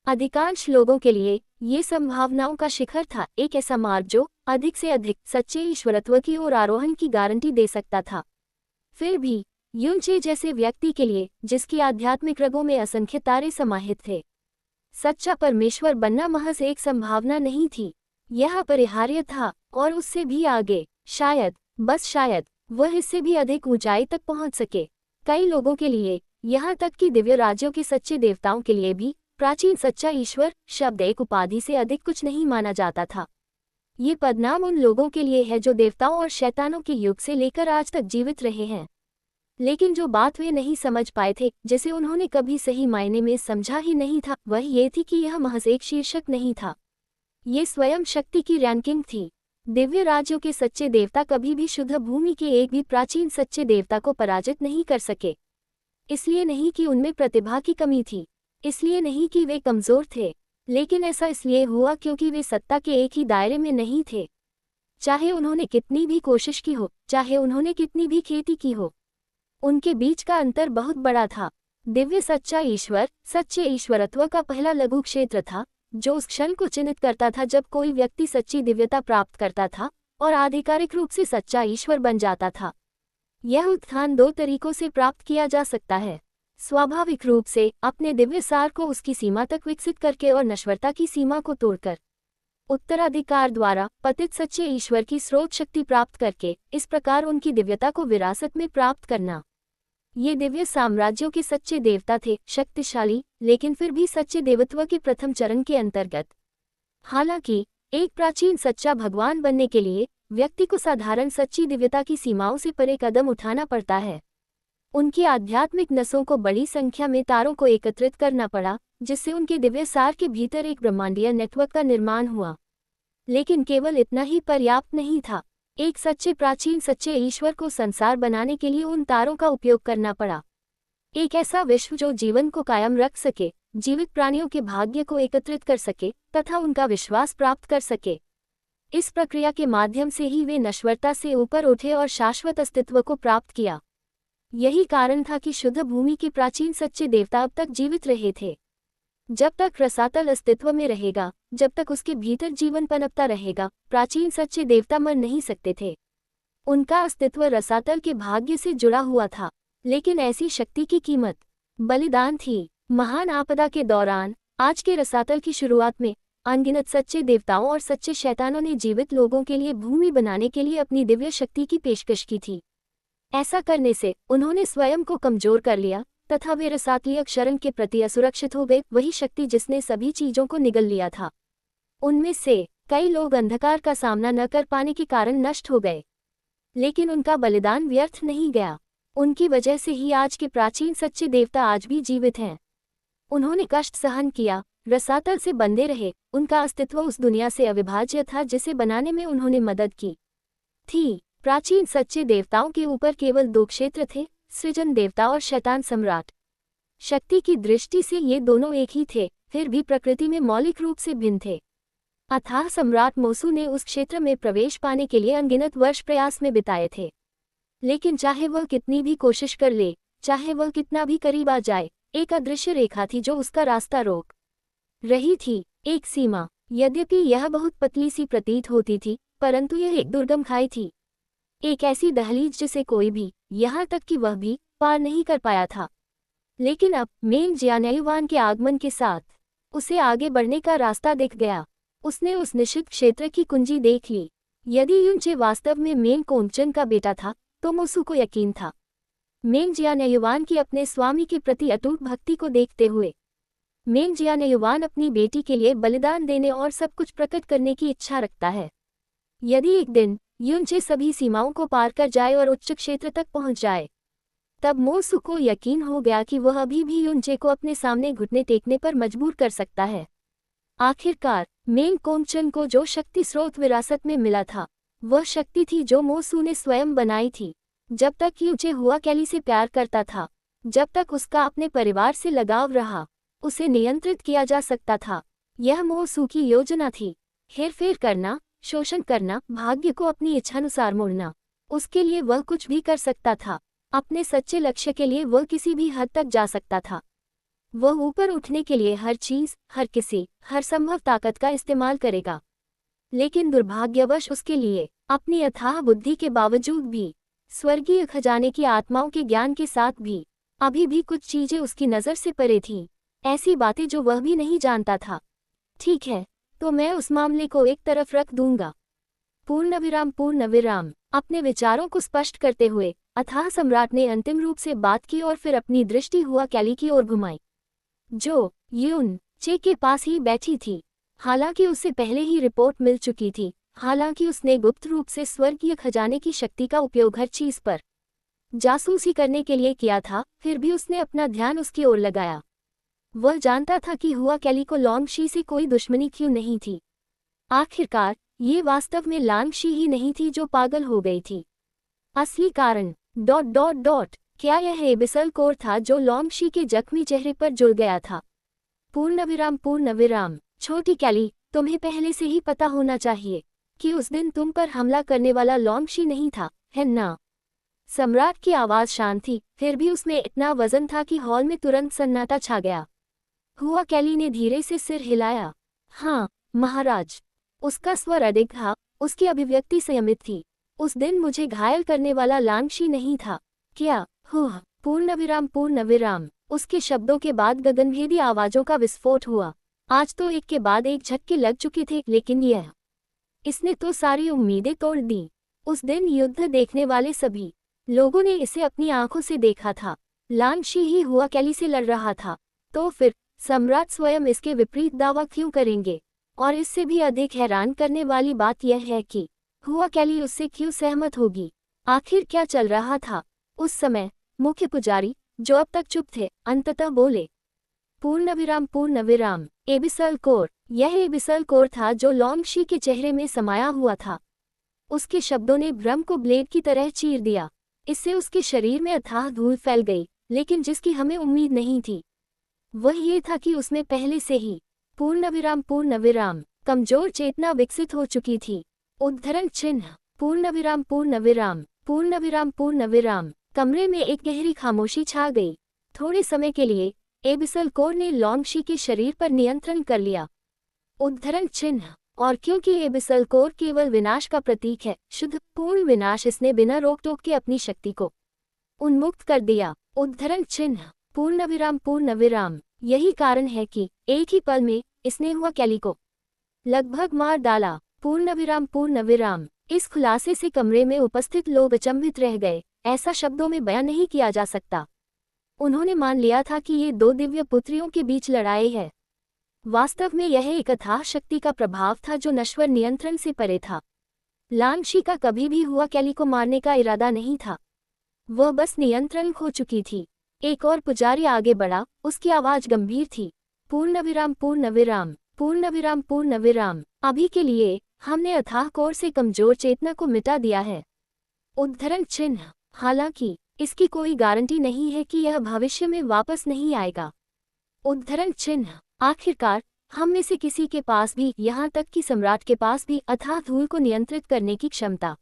अधिकांश लोगों के लिए ये संभावनाओं का शिखर था, एक ऐसा मार्ग जो अधिक से अधिक सच्चे ईश्वरत्व की ओर आरोहण की गारंटी दे सकता था। फिर भी युन चे जैसे व्यक्ति के लिए, जिसकी आध्यात्मिक रगों में असंख्य तारे समाहित थे, सच्चा परमेश्वर बनना महज एक संभावना नहीं थी, यह अपरिहार्य था। और उससे भी आगे, शायद, बस शायद, वह इससे भी अधिक ऊंचाई तक पहुंच सके। कई लोगों के लिए, यहाँ तक कि दिव्य राज्यों के सच्चे देवताओं के लिए भी, प्राचीन सच्चा ईश्वर शब्द एक उपाधि से अधिक कुछ नहीं माना जाता था। ये पदनाम उन लोगों के लिए है जो देवताओं और शैतानों के युग से लेकर आज तक जीवित रहे हैं। लेकिन जो बात वे नहीं समझ पाए थे, जिसे उन्होंने कभी सही मायने में समझा ही नहीं था, वह ये थी कि यह महज एक शीर्षक नहीं था, ये स्वयं शक्ति की रैंकिंग थी। दिव्य राज्यों के सच्चे देवता कभी भी शुद्ध भूमि के एक भी प्राचीन सच्चे देवता को पराजित नहीं कर सके। इसलिए नहीं कि उनमें प्रतिभा की कमी थी, इसलिए नहीं कि वे कमजोर थे, लेकिन ऐसा इसलिए हुआ क्योंकि वे सत्ता के एक ही दायरे में नहीं थे। चाहे उन्होंने कितनी भी कोशिश की हो, चाहे उन्होंने कितनी भी खेती की हो, उनके बीच का अंतर बहुत बड़ा था। दिव्य सच्चा ईश्वर, सच्चे ईश्वरत्व का पहला लघु क्षेत्र था, जो उस क्षण को चिन्हित करता था जब कोई व्यक्ति सच्ची दिव्यता प्राप्त करता था और आधिकारिक रूप से सच्चा ईश्वर बन जाता था। यह उत्थान 2 तरीकों से प्राप्त किया जा सकता है। स्वाभाविक रूप से अपने दिव्य सार को उसकी सीमा तक विकसित करके और नश्वरता की सीमा को तोड़कर। उत्तराधिकार द्वारा पतित सच्चे ईश्वर की स्रोत शक्ति प्राप्त करके, इस प्रकार उनकी दिव्यता को विरासत में प्राप्त करना। ये दिव्य साम्राज्यों के सच्चे देवता थे, शक्तिशाली, लेकिन फिर भी सच्चे देवत्व के प्रथम चरण के अंतर्गत। हालांकि एक प्राचीन सच्चा भगवान बनने के लिए व्यक्ति को साधारण सच्ची दिव्यता की सीमाओं से परे कदम उठाना पड़ता है। उनकी आध्यात्मिक नसों को बड़ी संख्या में तारों को एकत्रित करना पड़ा, जिससे उनके दिव्य सार के भीतर एक ब्रह्मांडीय नेटवर्क का निर्माण हुआ। लेकिन केवल इतना ही पर्याप्त नहीं था। एक सच्चे प्राचीन सच्चे ईश्वर को संसार बनाने के लिए उन तारों का उपयोग करना पड़ा। एक ऐसा विश्व जो जीवन को कायम रख सके, जीवित प्राणियों के भाग्य को एकत्रित कर सके तथा उनका विश्वास प्राप्त कर सके। इस प्रक्रिया के माध्यम से ही वे नश्वरता से ऊपर उठे और शाश्वत अस्तित्व को प्राप्त किया। यही कारण था कि शुद्ध भूमि के प्राचीन सच्चे देवता अब तक जीवित रहे थे। जब तक रसातल अस्तित्व में रहेगा, जब तक उसके भीतर जीवन पनपता रहेगा, प्राचीन सच्चे देवता मर नहीं सकते थे। उनका अस्तित्व रसातल के भाग्य से जुड़ा हुआ था। लेकिन ऐसी शक्ति की कीमत बलिदान थी। महान आपदा के दौरान, आज के रसातल की शुरुआत में, अनगिनत सच्चे देवताओं और सच्चे शैतानों ने जीवित लोगों के लिए भूमि बनाने के लिए अपनी दिव्य शक्ति की पेशकश की थी। ऐसा करने से उन्होंने स्वयं को कमजोर कर लिया तथा वे रसातलीय क्षरण के प्रति असुरक्षित हो गए, वही शक्ति जिसने सभी चीजों को निगल लिया था। उनमें से कई लोग अंधकार का सामना न कर पाने के कारण नष्ट हो गए। लेकिन उनका बलिदान व्यर्थ नहीं गया। उनकी वजह से ही आज के प्राचीन सच्चे देवता आज भी जीवित हैं। उन्होंने कष्ट सहन किया, रसातल से बंधे रहे, उनका अस्तित्व उस दुनिया से अविभाज्य था जिसे बनाने में उन्होंने मदद की थी। प्राचीन सच्चे देवताओं के ऊपर केवल दो क्षेत्र थे, सृजन देवता और शैतान सम्राट। शक्ति की दृष्टि से ये दोनों एक ही थे, फिर भी प्रकृति में मौलिक रूप से भिन्न थे। अथाह सम्राट मोसू ने उस क्षेत्र में प्रवेश पाने के लिए अनगिनत वर्ष प्रयास में बिताए थे, लेकिन चाहे वह कितनी भी कोशिश कर ले, चाहे वह कितना भी करीब आ जाए, एक अदृश्य रेखा थी जो उसका रास्ता रोक रही थी, एक सीमा। यद्यपि यह बहुत पतली सी प्रतीत होती थी, परंतु यह एक दुर्गम खाई थी, एक ऐसी दहलीज जिसे कोई भी, यहाँ तक कि वह भी, पार नहीं कर पाया था। लेकिन अब मेंग जियान्युआन के आगमन के साथ उसे आगे बढ़ने का रास्ता दिख गया। उसने उस निश्चित क्षेत्र की कुंजी देख ली। यदि युनचे वास्तव में मेंग कोंगचन का बेटा था, तो मोसू को यकीन था। मेंग जियान्युआन की अपने स्वामी के प्रति अटूट भक्ति को देखते हुए मेंग जियान्युआन अपनी बेटी के लिए बलिदान देने और सब कुछ प्रकट करने की इच्छा रखता है। यदि एक दिन युनचे सभी सीमाओं को पार कर जाए और उच्च क्षेत्र तक पहुंच जाए, तब मोसू को यकीन हो गया कि वह अभी भी युनचे को अपने सामने घुटने टेकने पर मजबूर कर सकता है। आखिरकार मेंग कोंगचन को जो शक्ति स्रोत विरासत में मिला था, वह शक्ति थी जो मोसू ने स्वयं बनाई थी। जब तक युनचे हुआ कैली से प्यार करता था, जब तक उसका अपने परिवार से लगाव रहा, उसे नियंत्रित किया जा सकता था। यह मोसू की योजना थी। हेरफेर करना, शोषण करना, भाग्य को अपनी इच्छानुसार मोड़ना, उसके लिए वह कुछ भी कर सकता था। अपने सच्चे लक्ष्य के लिए वह किसी भी हद तक जा सकता था। वह ऊपर उठने के लिए हर चीज, हर किसी, हर संभव ताकत का इस्तेमाल करेगा। लेकिन दुर्भाग्यवश उसके लिए, अपनी अथाह बुद्धि के बावजूद भी, स्वर्गीय खजाने की आत्माओं के ज्ञान के साथ भी, अभी भी कुछ चीजें उसकी नज़र से परे थीं, ऐसी बातें जो वह भी नहीं जानता था। ठीक है, तो मैं उस मामले को एक तरफ रख दूंगा। पूर्णविराम। अपने विचारों को स्पष्ट करते हुए अथाह सम्राट ने अंतिम रूप से बात की और फिर अपनी दृष्टि हुआ कैली की ओर घुमाई, जो युनचे के पास ही बैठी थी। हालांकि उससे पहले ही रिपोर्ट मिल चुकी थी, हालांकि उसने गुप्त रूप से स्वर्गीय खजाने की शक्ति का उपयोग हर चीज पर जासूसी करने के लिए किया था, फिर भी उसने अपना ध्यान उसकी ओर लगाया। वह जानता था कि हुआ कैली को लॉन्गशी से कोई दुश्मनी क्यों नहीं थी। आखिरकार ये वास्तव में लांगशी ही नहीं थी जो पागल हो गई थी। असली कारण ... क्या यह एबिसल कोर था जो लॉन्गशी के जख्मी चेहरे पर जुड़ गया था? पूर्णविराम। छोटी कैली, तुम्हें पहले से ही पता होना चाहिए कि उस दिन तुम पर हमला करने वाला लॉन्गशी नहीं था, है ना? सम्राट की आवाज शांत थी, फिर भी उसमें इतना वजन था कि हॉल में तुरंत सन्नाटा छा गया। हुआ कैली ने धीरे से सिर हिलाया। हाँ महाराज। उसका स्वर अडिग था, उसकी अभिव्यक्ति संयमित थी। उस दिन मुझे घायल करने वाला लांगशी नहीं था। क्या? पूर्णविराम। उसके शब्दों के बाद गगनभेदी आवाजों का विस्फोट हुआ। आज तो एक के बाद एक झटके लग चुके थे, लेकिन इसने तो सारी उम्मीदें तोड़ दी। उस दिन युद्ध देखने वाले सभी लोगों ने इसे अपनी आंखों से देखा था। लांगशी ही हुआ कैली से लड़ रहा था, तो फिर सम्राट स्वयं इसके विपरीत दावा क्यों करेंगे? और इससे भी अधिक हैरान करने वाली बात यह है कि हुआ कैली उससे क्यों सहमत होगी? आखिर क्या चल रहा था? उस समय मुख्य पुजारी, जो अब तक चुप थे, अंततः बोले, पूर्णविराम। Abyssal core. यह एबिसल कोर था जो लॉन्गशी के चेहरे में समाया हुआ था। उसके शब्दों ने भ्रम को ब्लेड की तरह चीर दिया। इससे उसके शरीर में अथाह धूल फैल गई, लेकिन जिसकी हमें उम्मीद नहीं थी वह ये था कि उसमें पहले से ही पूर्णविराम कमजोर चेतना विकसित हो चुकी थी। उद्धरण चिन्ह। पूर्णविराम। कमरे में एक गहरी खामोशी छा गई। थोड़े समय के लिए एबिसल कोर ने लॉन्गशी के शरीर पर नियंत्रण कर लिया। उद्धरण चिन्ह। और क्योंकि एबिसल कोर केवल विनाश का प्रतीक है, शुद्ध पूर्ण विनाश, इसने बिना रोक टोक के अपनी शक्ति को उन्मुक्त कर दिया। उद्धरण चिन्ह। पूर्णविराम। यही कारण है कि एक ही पल में इसने हुआ कैली को लगभग मार डाला। पूर्णविराम। इस खुलासे से कमरे में उपस्थित लोग अचंभित रह गए। ऐसा शब्दों में बयान नहीं किया जा सकता। उन्होंने मान लिया था कि ये दो दिव्य पुत्रियों के बीच लड़ाई है। वास्तव में यह एक अथाह शक्ति का प्रभाव था जो नश्वर नियंत्रण से परे था। लांगशी का कभी भी हुआ कैली को मारने का इरादा नहीं था। वह बस नियंत्रण खो चुकी थी। एक और पुजारी आगे बढ़ा, उसकी आवाज गंभीर थी। पूर्णविराम पूर्णविराम पूर्णविराम पूर्णविराम। अभी के लिए हमने अथाह कोर से कमजोर चेतना को मिटा दिया है। उद्धरण चिन्ह। हालांकि इसकी कोई गारंटी नहीं है कि यह भविष्य में वापस नहीं आएगा। उद्धरण चिन्ह। आखिरकार हम में से किसी के पास भी, यहाँ तक कि सम्राट के पास भी, अथाह धूल को नियंत्रित करने की क्षमता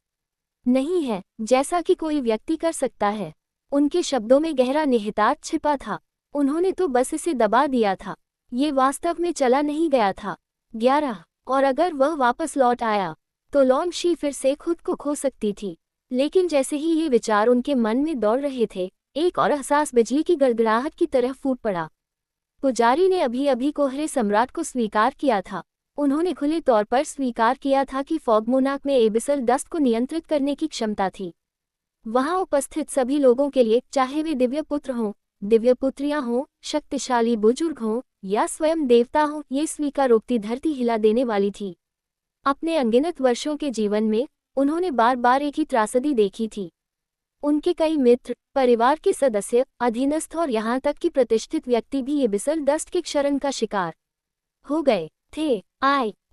नहीं है, जैसा कि कोई व्यक्ति कर सकता है। उनके शब्दों में गहरा निहितार्थ छिपा था। उन्होंने तो बस इसे दबा दिया था, ये वास्तव में चला नहीं गया था। 11। और अगर वह वापस लौट आया तो लॉन्गशी फिर से खुद को खो सकती थी। लेकिन जैसे ही ये विचार उनके मन में दौड़ रहे थे, एक और एहसास बिजली की गड़गड़ाहट की तरह फूट पड़ा। पुजारी ने अभी अभी कोहरे सम्राट को स्वीकार किया था। उन्होंने खुले तौर पर स्वीकार किया था कि फॉग मोनार्क में एबिसल डस्ट को नियंत्रित करने की क्षमता थी। वहां उपस्थित सभी लोगों के लिए, चाहे वे दिव्य पुत्र हों, दिव्य पुत्रियां हों, शक्तिशाली बुजुर्ग हों या स्वयं देवता हों, ये स्वीकारोक्ति धरती हिला देने वाली थी। अपने अनगिनत वर्षों के जीवन में उन्होंने बार बार एक ही त्रासदी देखी थी। उनके कई मित्र, परिवार के सदस्य, अधीनस्थ और यहाँ तक कि प्रतिष्ठित व्यक्ति भी एबिसल डस्ट के क्षरण का शिकार हो गए थे।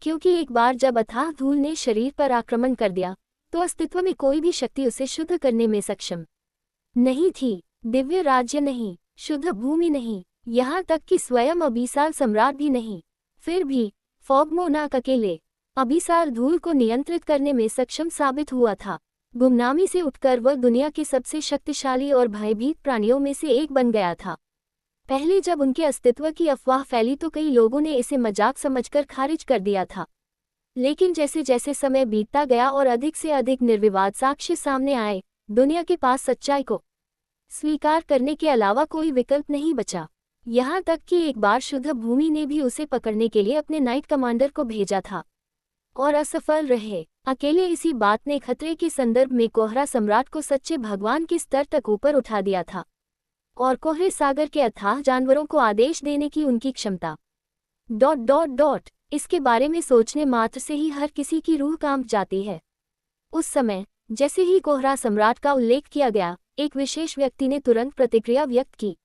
क्योंकि एक बार जब अथाह धूल ने शरीर पर आक्रमण कर दिया तो अस्तित्व में कोई भी शक्ति उसे शुद्ध करने में सक्षम नहीं थी। दिव्य राज्य नहीं, शुद्ध भूमि नहीं, यहाँ तक कि स्वयं अभिसार सम्राट भी नहीं। फिर भी फॉग मोनार्क अकेले अभिसार धूल को नियंत्रित करने में सक्षम साबित हुआ था। गुमनामी से उठकर वह दुनिया के सबसे शक्तिशाली और भयभीत प्राणियों में से एक बन गया था। पहले जब उनके अस्तित्व की अफवाह फैली तो कई लोगों ने इसे मजाक समझकर खारिज कर दिया था। लेकिन जैसे जैसे समय बीतता गया और अधिक से अधिक निर्विवाद साक्ष्य सामने आए, दुनिया के पास सच्चाई को स्वीकार करने के अलावा कोई विकल्प नहीं बचा। यहाँ तक कि एक बार शुद्ध भूमि ने भी उसे पकड़ने के लिए अपने नाइट कमांडर को भेजा था और असफल रहे। अकेले इसी बात ने खतरे के संदर्भ में कोहरा सम्राट को सच्चे भगवान के स्तर तक ऊपर उठा दिया था और कोहरे सागर के अथाह जानवरों को आदेश देने की उनकी क्षमता। इसके बारे में सोचने मात्र से ही हर किसी की रूह कांप जाती है। उस समय जैसे ही कोहरा सम्राट का उल्लेख किया गया, एक विशेष व्यक्ति ने तुरंत प्रतिक्रिया व्यक्त की।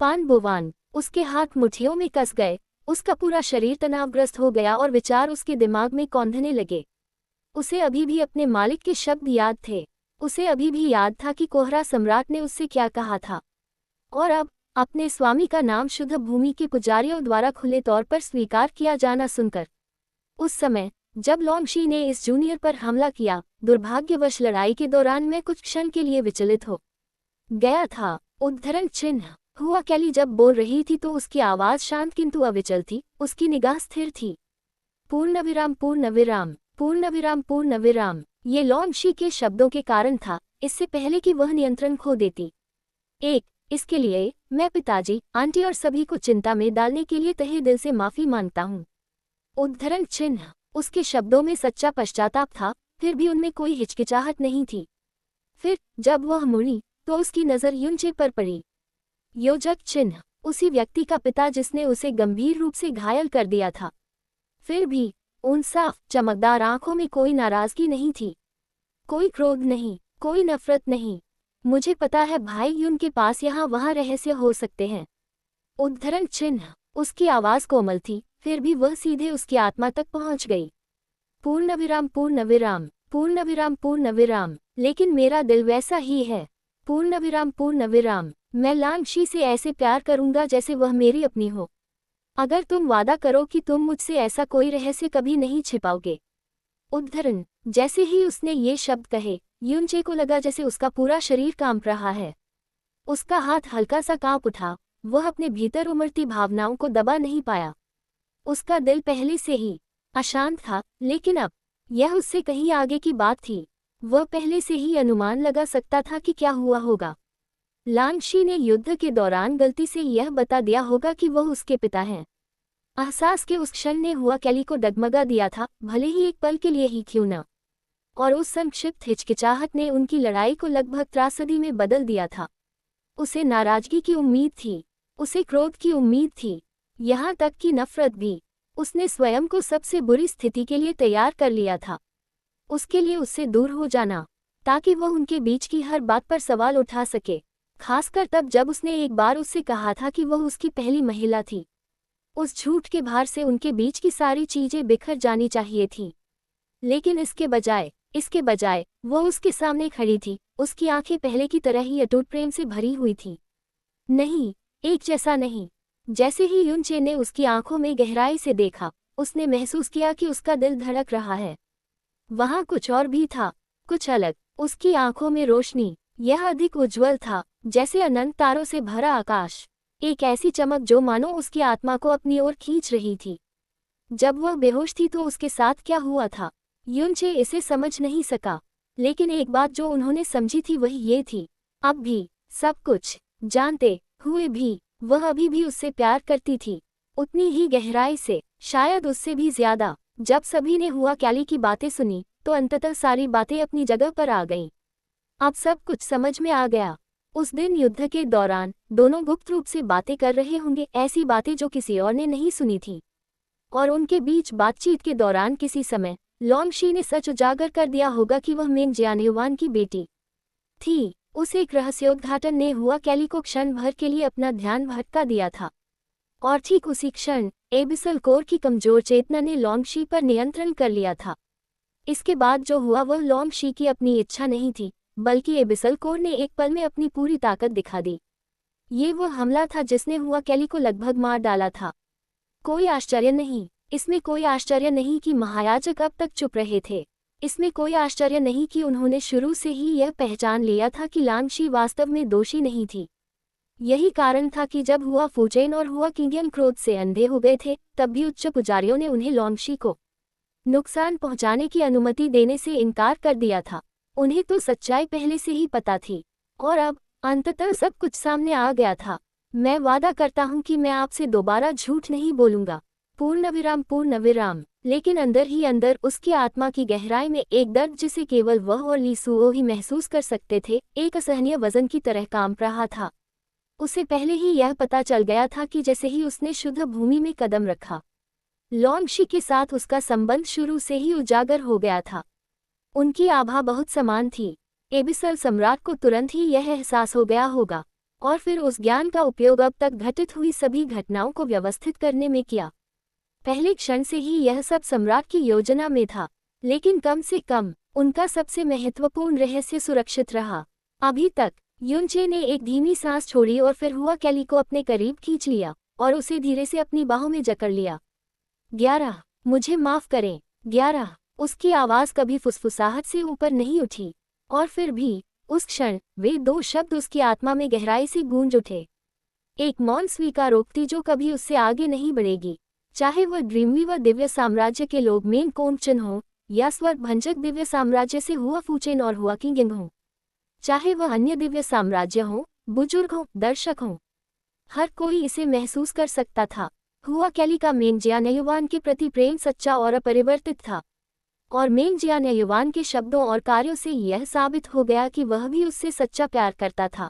पान बुवान। उसके हाथ मुट्ठियों में कस गए, उसका पूरा शरीर तनावग्रस्त हो गया और विचार उसके दिमाग में कौंधने लगे। उसे अभी भी अपने मालिक के शब्द याद थे। उसे अभी भी याद था कि कोहरा सम्राट ने उससे क्या कहा था। और अब अपने स्वामी का नाम शुद्ध भूमि के पुजारियों द्वारा खुले तौर पर स्वीकार किया जाना सुनकर, उस समय जब लॉन्गशी ने इस जूनियर पर हमला किया, दुर्भाग्यवश लड़ाई के दौरान मैं कुछ क्षण के लिए विचलित हो गया था। उद्धरण चिन्ह। हुआ कैली जब बोल रही थी तो उसकी आवाज शांत किंतु अविचल थी, उसकी निगाह स्थिर थी। पूर्णविराम पूर्णविराम पूर्णविराम पूर्णविराम। ये लॉन्गशी के शब्दों के कारण था, इससे पहले कि वह नियंत्रण खो देती। इसके लिए मैं पिताजी, आंटी और सभी को चिंता में डालने के लिए तहे दिल से माफी मांगता हूँ। उद्धरण चिन्ह। उसके शब्दों में सच्चा पश्चाताप था, फिर भी उनमें कोई हिचकिचाहट नहीं थी। फिर जब वह मुड़ी तो उसकी नज़र युनचे पर पड़ी। योजक चिन्ह। उसी व्यक्ति का पिता जिसने उसे गंभीर रूप से घायल कर दिया था। फिर भी उन साफ चमकदार आंखों में कोई नाराजगी नहीं थी, कोई क्रोध नहीं, कोई नफरत नहीं। मुझे पता है भाई, युन के पास यहाँ वहाँ रहस्य हो सकते हैं। उद्धरण चिन्ह। उसकी आवाज़ कोमल थी, फिर भी वह सीधे उसकी आत्मा तक पहुँच गई। पूर्णविराम पूर्णविराम पूर्णविराम पूर्णविराम। लेकिन मेरा दिल वैसा ही है। पूर्णविराम पूर्णविराम। मैं लॉन्गशी से ऐसे प्यार करूँगा जैसे वह मेरी अपनी हो। अगर तुम वादा करो कि तुम मुझसे ऐसा कोई रहस्य कभी नहीं छिपाओगे। उद्धरण। जैसे ही उसने ये शब्द कहे, युनचे को लगा जैसे उसका पूरा शरीर कांप रहा है। उसका हाथ हल्का सा कांप उठा, वह अपने भीतर उमड़ती भावनाओं को दबा नहीं पाया। उसका दिल पहले से ही अशांत था, लेकिन अब यह उससे कहीं आगे की बात थी। वह पहले से ही अनुमान लगा सकता था कि क्या हुआ होगा। लॉन्गशी ने युद्ध के दौरान गलती से यह बता दिया होगा कि वह उसके पिता हैं। एहसास के उस क्षण ने हुआ कैली को डगमगा दिया था, भले ही एक पल के लिए ही क्यों न। और उस संक्षिप्त हिचकिचाहट ने उनकी लड़ाई को लगभग त्रासदी में बदल दिया था। उसे नाराजगी की उम्मीद थी, उसे क्रोध की उम्मीद थी, यहाँ तक कि नफरत भी। उसने स्वयं को सबसे बुरी स्थिति के लिए तैयार कर लिया था। उसके लिए उससे दूर हो जाना ताकि वह उनके बीच की हर बात पर सवाल उठा सके, खासकर तब जब उसने एक बार उससे कहा था कि वह उसकी पहली महिला थी। उस झूठ के भार से उनके बीच की सारी चीजें बिखर जानी चाहिए थीं। लेकिन इसके बजाय वो उसके सामने खड़ी थी, उसकी आंखें पहले की तरह ही अटूट प्रेम से भरी हुई थीं। नहीं, एक जैसा नहीं। जैसे ही युनचे ने उसकी आंखों में गहराई से देखा, उसने महसूस किया कि उसका दिल धड़क रहा है। वहां कुछ और भी था, कुछ अलग। उसकी आंखों में रोशनी, यह अधिक उज्ज्वल था, जैसे अनंत तारों से भरा आकाश। एक ऐसी चमक जो मानो उसकी आत्मा को अपनी ओर खींच रही थी। जब वह बेहोश थी तो उसके साथ क्या हुआ था, युनचे इसे समझ नहीं सका। लेकिन एक बात जो उन्होंने समझी थी वही ये थी, अब भी, सब कुछ जानते हुए भी, वह अभी भी उससे प्यार करती थी, उतनी ही गहराई से, शायद उससे भी ज्यादा। जब सभी ने हुआ कैली की बातें सुनी तो अंततः सारी बातें अपनी जगह पर आ गईं। अब सब कुछ समझ में आ गया। उस दिन युद्ध के दौरान दोनों गुप्त रूप से बातें कर रहे होंगे, ऐसी बातें जो किसी और ने नहीं सुनी थी। और उनके बीच बातचीत के दौरान किसी समय लॉन्गशी ने सच उजागर कर दिया होगा कि वह मेंग जियानयुआन की बेटी थी। उस एक रहस्योद्घाटन ने हुआ कैली को क्षण भर के लिए अपना ध्यान भटका दिया था। और ठीक उसी क्षण एबिसल कोर की कमजोर चेतना ने लॉन्गशी पर नियंत्रण कर लिया था। इसके बाद जो हुआ वह लॉन्गशी की अपनी इच्छा नहीं थी, बल्कि एबिसल कोर ने एक पल में अपनी पूरी ताकत दिखा दी। ये वह हमला था जिसने हुआ कैली को लगभग मार डाला था। कोई आश्चर्य नहीं, इसमें कोई आश्चर्य नहीं कि महायाजक अब तक चुप रहे थे। इसमें कोई आश्चर्य नहीं कि उन्होंने शुरू से ही यह पहचान लिया था कि लांगशी वास्तव में दोषी नहीं थी। यही कारण था कि जब हुआ फुचेन और हुआ किंगियन क्रोध से अंधे हो गए थे, तब भी उच्च पुजारियों ने उन्हें लॉन्गशी को नुकसान पहुंचाने की अनुमति देने से इनकार कर दिया था। उन्हें तो सच्चाई पहले से ही पता थी, और अब अंततः सब कुछ सामने आ गया था। मैं वादा करता हूं कि मैं आपसे दोबारा झूठ नहीं बोलूंगा। पूर्ण विराम। लेकिन अंदर ही अंदर उसकी आत्मा की गहराई में एक दर्द जिसे केवल वह और ली सुओ ही महसूस कर सकते थे, एक असहनीय वजन की तरह कांप रहा था। उसे पहले ही यह पता चल गया था कि जैसे ही उसने शुद्ध भूमि में कदम रखा, लॉन्गशी के साथ उसका संबंध शुरू से ही उजागर हो गया था। उनकी आभा बहुत समान थी। एबिसल सम्राट को तुरंत ही यह एहसास हो गया होगा, और फिर उस ज्ञान का उपयोग अब तक घटित हुई सभी घटनाओं को व्यवस्थित करने में किया। पहले क्षण से ही यह सब सम्राट की योजना में था, लेकिन कम से कम उनका सबसे महत्वपूर्ण रहस्य सुरक्षित रहा। अभी तक युनचे ने एक धीमी सांस छोड़ी और फिर हुआ कैली को अपने करीब खींच लिया और उसे धीरे से अपनी बाहों में जकड़ लिया। 11, मुझे माफ करें। 11, उसकी आवाज कभी फुसफुसाहट से ऊपर नहीं उठी, और फिर भी उस क्षण वे दो शब्द उसकी आत्मा में गहराई से गूंज उठे। एक मौन स्वीकारोक्ति जो कभी उससे आगे नहीं बढ़ेगी, चाहे वह ड्रीमवीवर दिव्य साम्राज्य के लोग मेन कोंगचन हो, या स्वर भंजक दिव्य साम्राज्य से हुआ फुचेन और हुआ किंगिंग हो, चाहे वह अन्य दिव्य साम्राज्य हो, बुजुर्ग हो, दर्शक हो, हर कोई इसे महसूस कर सकता था। हुआ कैली का मेंग जियानयुआन के प्रति प्रेम सच्चा और अपरिवर्तित था, और मेंग जियानयुआन के शब्दों और कार्यों से यह साबित हो गया कि वह भी उससे सच्चा प्यार करता था।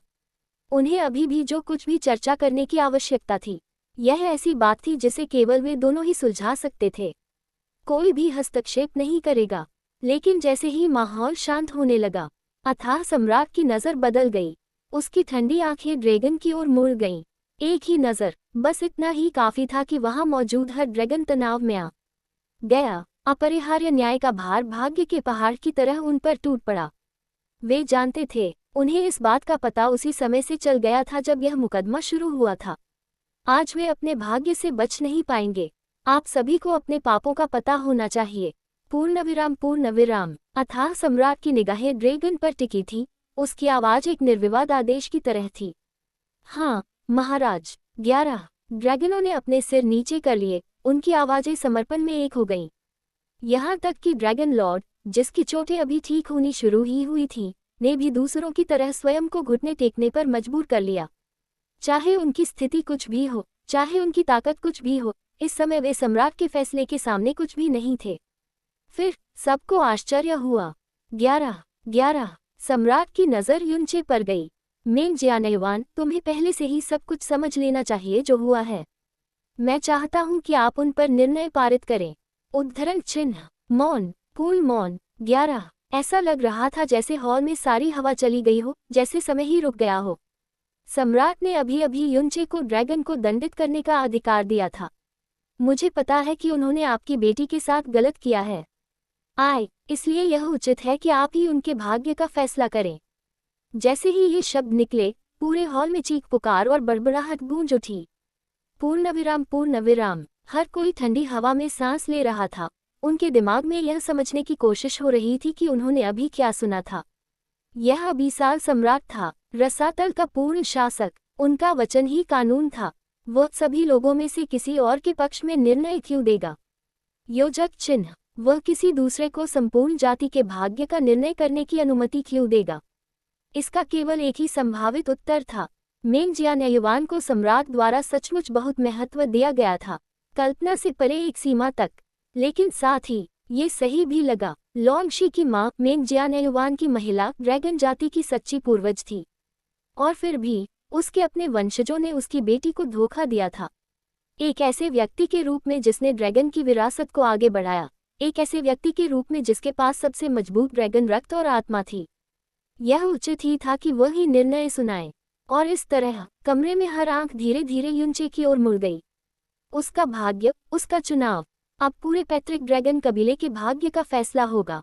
उन्हें अभी भी जो कुछ भी चर्चा करने की आवश्यकता थी, यह ऐसी बात थी जिसे केवल वे दोनों ही सुलझा सकते थे। कोई भी हस्तक्षेप नहीं करेगा। लेकिन जैसे ही माहौल शांत होने लगा, अथाह सम्राट की नज़र बदल गई। उसकी ठंडी आंखें ड्रैगन की ओर मुड़ गईं। एक ही नज़र, बस इतना ही काफी था कि वहां मौजूद हर ड्रैगन तनाव में आ गया। अपरिहार्य न्याय का भार भाग्य के पहाड़ की तरह उन पर टूट पड़ा। वे जानते थे, उन्हें इस बात का पता उसी समय से चल गया था जब यह मुकदमा शुरू हुआ था। आज वे अपने भाग्य से बच नहीं पाएंगे। आप सभी को अपने पापों का पता होना चाहिए। पूर्ण विराम। अथाह सम्राट की निगाहें ड्रैगन पर टिकी थी, उसकी आवाज एक निर्विवाद आदेश की तरह थी। हाँ महाराज। 11, ड्रैगनों ने अपने सिर नीचे कर लिए, उनकी आवाजें समर्पण में एक हो गईं। यहाँ तक कि ड्रैगन लॉर्ड, जिसकी चोटें अभी ठीक होनी शुरू ही हुई थीं, ने भी दूसरों की तरह स्वयं को घुटने टेकने पर मजबूर कर लिया। चाहे उनकी स्थिति कुछ भी हो, चाहे उनकी ताकत कुछ भी हो, इस समय वे सम्राट के फैसले के सामने कुछ भी नहीं थे। फिर सबको आश्चर्य हुआ। 11, सम्राट की नज़र युनचे पर गई। मेंग जियानयुआन, तुम्हें पहले से ही सब कुछ समझ लेना चाहिए जो हुआ है। मैं चाहता हूं कि आप उन पर निर्णय पारित करें। उद्धरण चिन्ह, मौन, पूर्ण मौन। 11, ऐसा लग रहा था जैसे हॉल में सारी हवा चली गई हो, जैसे समय ही रुक गया हो। सम्राट ने अभी अभी युनचे को ड्रैगन को दंडित करने का अधिकार दिया था। मुझे पता है कि उन्होंने आपकी बेटी के साथ गलत किया है। इसलिए यह उचित है कि आप ही उनके भाग्य का फैसला करें। जैसे ही ये शब्द निकले, पूरे हॉल में चीख पुकार और बड़बड़ाहट गूंज उठी। पूर्णविराम, पूर्णविराम। हर कोई ठंडी हवा में सांस ले रहा था। उनके दिमाग में यह समझने की कोशिश हो रही थी कि उन्होंने अभी क्या सुना था। यह अभिसाल सम्राट था, रसातल का पूर्ण शासक। उनका वचन ही कानून था। वह सभी लोगों में से किसी और के पक्ष में निर्णय क्यों देगा? योजक चिन्ह। वह किसी दूसरे को संपूर्ण जाति के भाग्य का निर्णय करने की अनुमति क्यों देगा? इसका केवल एक ही संभावित उत्तर था। मेंग जियान्युआन को सम्राट द्वारा सचमुच बहुत महत्व दिया गया था, कल्पना से परे एक सीमा तक। लेकिन साथ ही ये सही भी लगा। लॉन्गशी की माँ मेंग जियान्युआन की महिला ड्रैगन जाति की सच्ची पूर्वज थी, और फिर भी उसके अपने वंशजों ने उसकी बेटी को धोखा दिया था। एक ऐसे व्यक्ति के रूप में जिसने ड्रैगन की विरासत को आगे बढ़ाया, एक ऐसे व्यक्ति के रूप में जिसके पास सबसे मजबूत ड्रैगन रक्त और आत्मा थी। यह उचित ही था कि वह ही निर्णय सुनाए। और इस तरह कमरे में हर आंख धीरे धीरे युनचे की ओर मुड़ गई। उसका भाग्य, उसका चुनाव। अब पूरे पैतृक ड्रैगन कबीले के भाग्य का फैसला होगा।